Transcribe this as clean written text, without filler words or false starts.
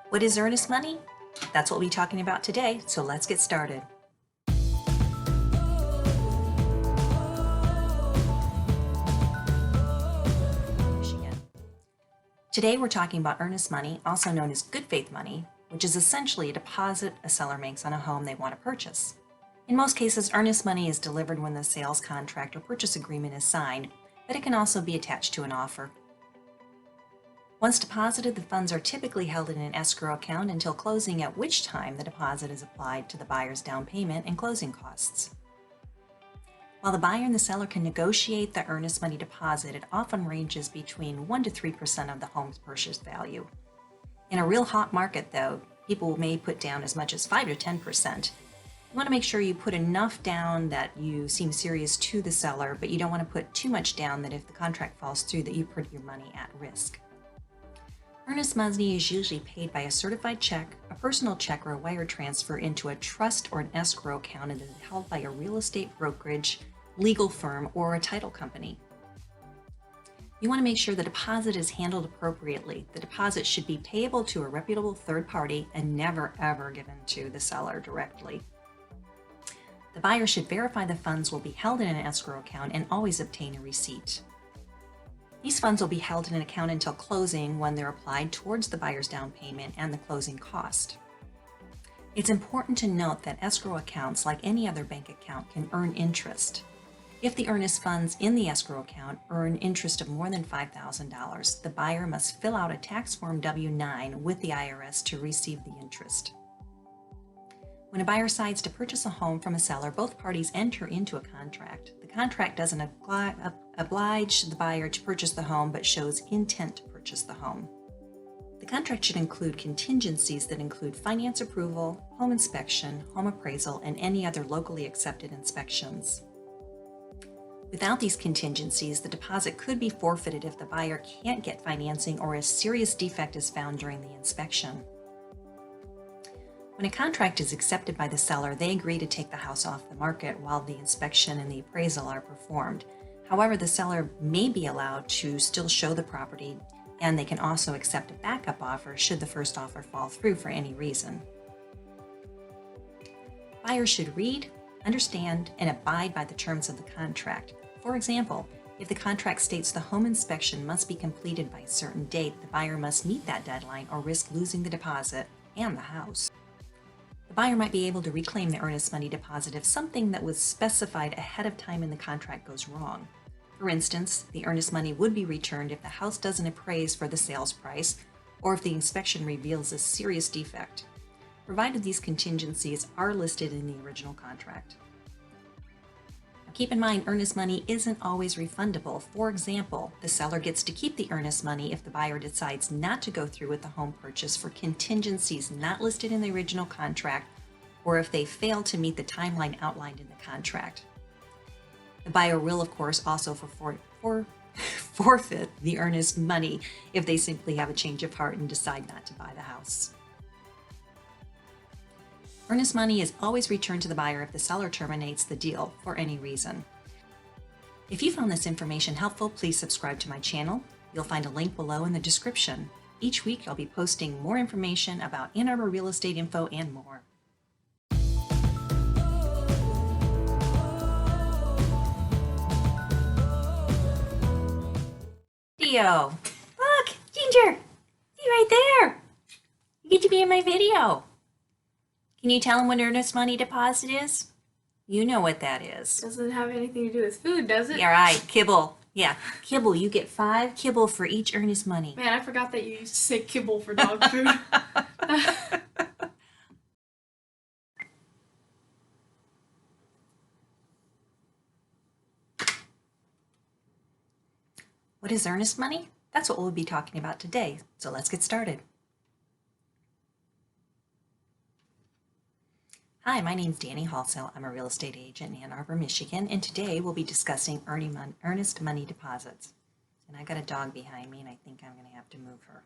What is earnest money? That's what we'll be talking about today, so let's get started. Michigan. Today we're talking about earnest money, also known as good faith money, which is essentially a deposit a seller makes on a home they want to purchase. In most cases, earnest money is delivered when the sales contract or purchase agreement is signed, but it can also be attached to an offer. Once deposited, the funds are typically held in an escrow account until closing, at which time the deposit is applied to the buyer's down payment and closing costs. While the buyer and the seller can negotiate the earnest money deposit, it often ranges between 1 to 3% of the home's purchase value. In a real hot market, though, people may put down as much as 5 to 10%. You want to make sure you put enough down that you seem serious to the seller, but you don't want to put too much down that if the contract falls through that you put your money at risk. Earnest money is usually paid by a certified check, a personal check, or a wire transfer into a trust or an escrow account that is held by a real estate brokerage, legal firm, or a title company. You want to make sure the deposit is handled appropriately. The deposit should be payable to a reputable third party and never ever given to the seller directly. The buyer should verify the funds will be held in an escrow account and always obtain a receipt. These funds will be held in an account until closing, when they're applied towards the buyer's down payment and the closing cost. It's important to note that escrow accounts, like any other bank account, can earn interest. If the earnest funds in the escrow account earn interest of more than $5,000, the buyer must fill out a tax form W-9 with the IRS to receive the interest. When a buyer decides to purchase a home from a seller, both parties enter into a contract. The contract doesn't oblige the buyer to purchase the home, but shows intent to purchase the home. The contract should include contingencies that include finance approval, home inspection, home appraisal, and any other locally accepted inspections. Without these contingencies, the deposit could be forfeited if the buyer can't get financing or a serious defect is found during the inspection. When a contract is accepted by the seller, they agree to take the house off the market while the inspection and the appraisal are performed. However, the seller may be allowed to still show the property, and they can also accept a backup offer should the first offer fall through for any reason. Buyers should read, understand, and abide by the terms of the contract. For example, if the contract states the home inspection must be completed by a certain date, the buyer must meet that deadline or risk losing the deposit and the house. The buyer might be able to reclaim the earnest money deposit if something that was specified ahead of time in the contract goes wrong. For instance, the earnest money would be returned if the house doesn't appraise for the sales price or if the inspection reveals a serious defect, provided these contingencies are listed in the original contract. Now, keep in mind, earnest money isn't always refundable. For example, the seller gets to keep the earnest money if the buyer decides not to go through with the home purchase for contingencies not listed in the original contract, or if they fail to meet the timeline outlined in the contract. The buyer will, of course, also forfeit the earnest money if they simply have a change of heart and decide not to buy the house. Earnest money is always returned to the buyer if the seller terminates the deal for any reason. If you found this information helpful, please subscribe to my channel. You'll find a link below in the description. Each week I'll be posting more information about Ann Arbor real estate info and more. Video. Look, Ginger, see right there. You get to be in my video. Can you tell them what earnest money deposit is? You know what that is. Doesn't have anything to do with food, does it? Yeah, right. Kibble. Yeah, kibble. You get 5 kibble for each earnest money. Man, I forgot that you used to say kibble for dog food. What is earnest money? That's what we'll be talking about today. So let's get started. Hi, my name is Dani Hallsell. I'm a real estate agent in Ann Arbor, Michigan, and today we'll be discussing earnest money deposits. And I got a dog behind me, and I think I'm going to have to move her.